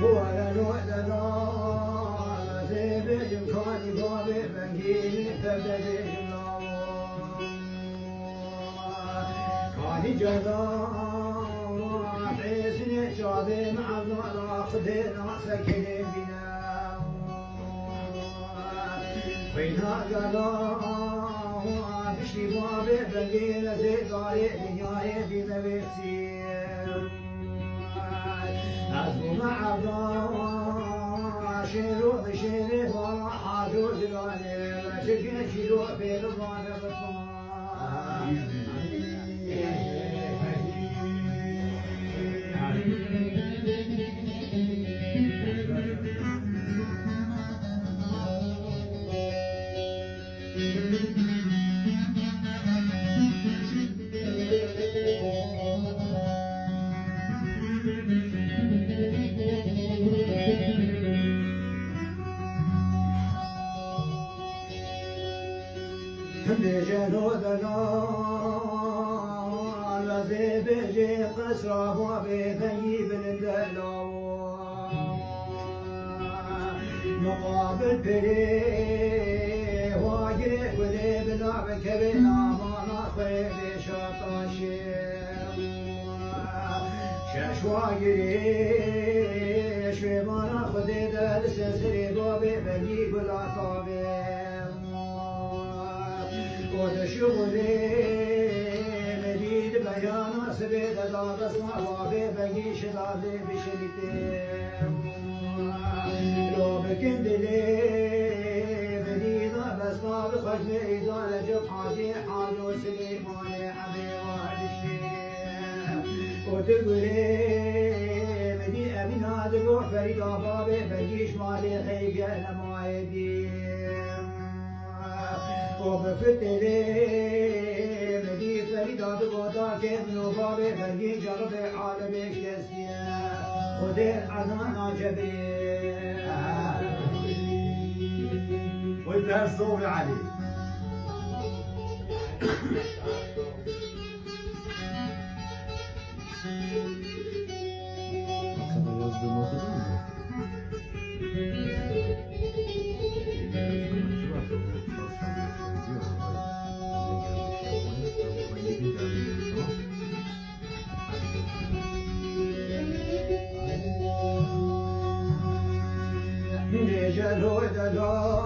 هو لنا زيب يمكن باب بنجيني تبدي كاني جدا عيسني شابي مع الله خدنا سكني بنا فينا جدا بشي باب بنجينا زيد عليه دنياي بمبيتي أزمو مع الله شيرو بشيري والله حاجو زلاني شكي شيرو بيرضاني بطمان بيجي قصر أبوابي ثيب الدلو مقابل بري واجري ولي بلعب كبنا ما نخيب شطاشي شاش واجري شوي ما ناخذ السلسلة بابي بجيب العطابي وده شغلي بيانا سبيد دار اسمع وابي بقيش داري بشريتي لو بكندلي بدينا بس ما بخشم إدارة جب حاجي حاجو سليماني حبي واحد الشيء وتقولي بدي أبي نادقو فريد بابي بقيش مالي خيقة نمايدي وبفتلي فريداد بودا كيمنو بابي بلقي جرب عالمي كسيا ودير عدنا جبري وانتهى الصوم يا علي جلو دلو